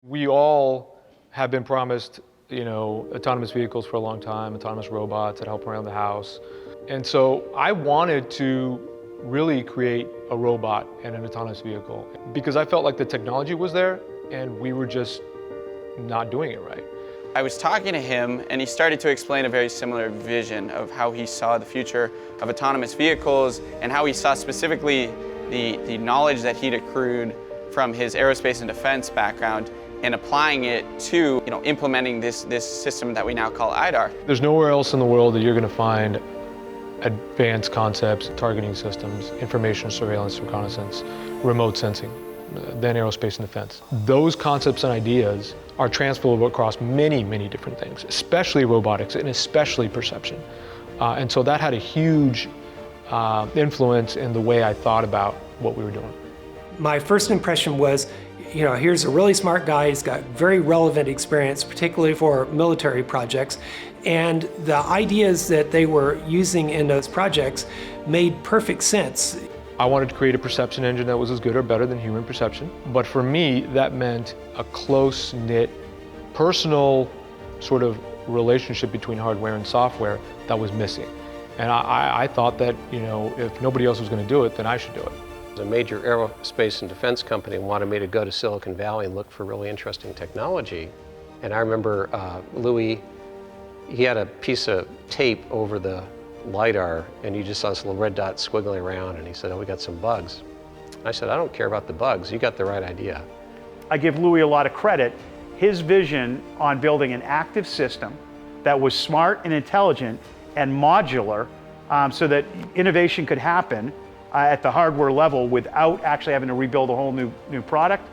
We all have been promised, autonomous vehicles for a long time, autonomous robots that help around the house. And so I wanted to really create a robot and an autonomous vehicle because I felt like the technology was there and we were just not doing it right. I was talking to him and he started to explain a very similar vision of how he saw the future of autonomous vehicles and how he saw specifically the knowledge that he'd accrued from his aerospace and defense background and applying it to implementing this system that we now call IDAR. There's nowhere else in the world that you're going to find advanced concepts, targeting systems, information surveillance, reconnaissance, remote sensing than aerospace and defense. Those concepts and ideas are transferable across many, many different things, especially robotics and especially perception. And so that had a huge influence in the way I thought about what we were doing. My first impression was, here's a really smart guy, he's got very relevant experience, particularly for military projects, and the ideas that they were using in those projects made perfect sense. I wanted to create a perception engine that was as good or better than human perception, but for me, that meant a close-knit, personal sort of relationship between hardware and software that was missing. And I thought that, if nobody else was going to do it, then I should do it. A major aerospace and defense company wanted me to go to Silicon Valley and look for really interesting technology. And I remember Louis, he had a piece of tape over the LiDAR and you just saw this little red dot squiggling around and he said, "Oh, we got some bugs." I said, "I don't care about the bugs, you got the right idea." I give Louis a lot of credit. His vision on building an active system that was smart and intelligent and modular so that innovation could happen at the hardware level without actually having to rebuild a whole new product,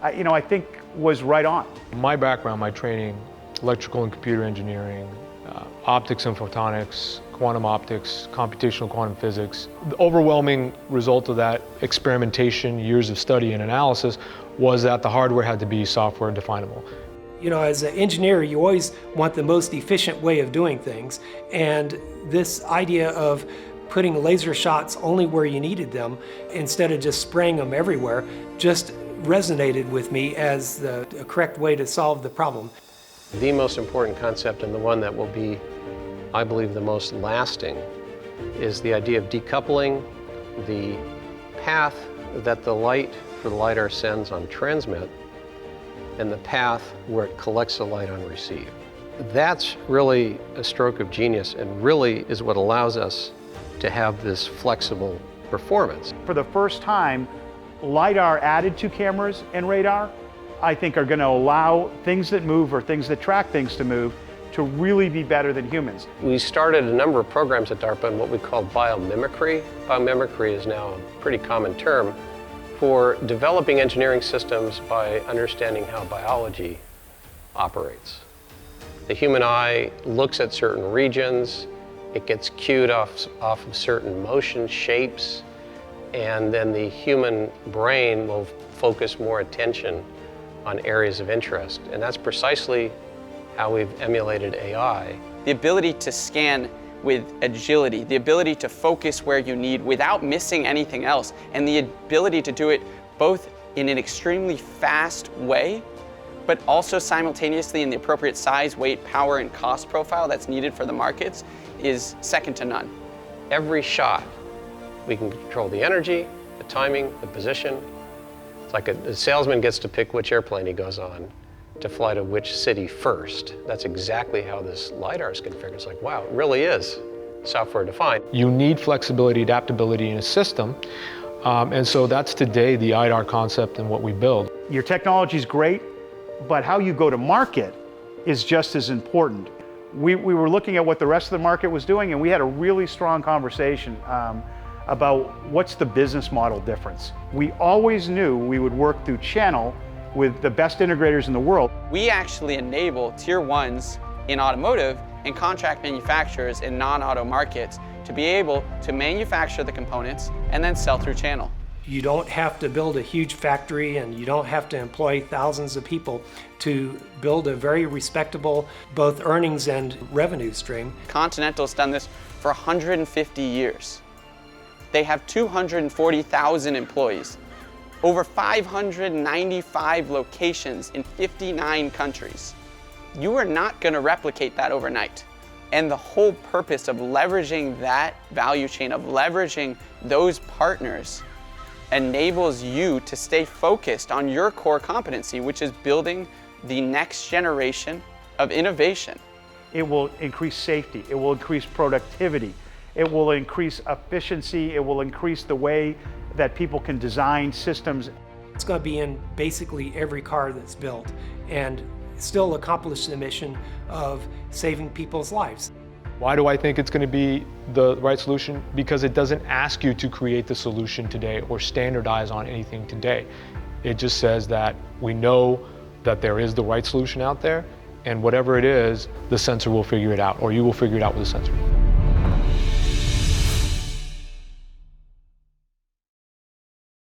I think was right on. My background, my training, electrical and computer engineering, optics and photonics, quantum optics, computational quantum physics. The overwhelming result of that experimentation, years of study and analysis, was that the hardware had to be software definable. As an engineer, you always want the most efficient way of doing things, and this idea of putting laser shots only where you needed them instead of just spraying them everywhere just resonated with me as the correct way to solve the problem. The most important concept, and the one that will be, I believe, the most lasting, is the idea of decoupling the path that the light for the LiDAR sends on transmit and the path where it collects the light on receive. That's really a stroke of genius and really is what allows us to have this flexible performance. For the first time, LiDAR added to cameras and radar, I think are going to allow things that move or things that track things to move to really be better than humans. We started a number of programs at DARPA in what we call biomimicry. Biomimicry is now a pretty common term for developing engineering systems by understanding how biology operates. The human eye looks at certain regions, it gets cued off of certain motion shapes, and then the human brain will focus more attention on areas of interest. And that's precisely how we've emulated AI. The ability to scan with agility, the ability to focus where you need without missing anything else, and the ability to do it both in an extremely fast way, but also simultaneously in the appropriate size, weight, power, and cost profile that's needed for the markets is second to none. Every shot, we can control the energy, the timing, the position. It's like a salesman gets to pick which airplane he goes on to fly to which city first. That's exactly how this LiDAR is configured. It's like, wow, it really is software defined. You need flexibility, adaptability in a system. And so that's today the IDAR concept and what we build. Your technology is great, but how you go to market is just as important. We were looking at what the rest of the market was doing, and we had a really strong conversation about what's the business model difference. We always knew we would work through channel with the best integrators in the world. We actually enable tier ones in automotive and contract manufacturers in non-auto markets to be able to manufacture the components and then sell through channel. You don't have to build a huge factory and you don't have to employ thousands of people to build a very respectable both earnings and revenue stream. Continental's done this for 150 years. They have 240,000 employees. over 595 locations in 59 countries. You are not going to replicate that overnight. And the whole purpose of leveraging that value chain, of leveraging those partners, enables you to stay focused on your core competency, which is building the next generation of innovation. It will increase safety, it will increase productivity, it will increase efficiency, it will increase the way that people can design systems. It's going to be in basically every car that's built and still accomplish the mission of saving people's lives. Why do I think it's going to be the right solution? Because it doesn't ask you to create the solution today or standardize on anything today. It just says that we know that there is the right solution out there, and whatever it is, the sensor will figure it out, or you will figure it out with the sensor.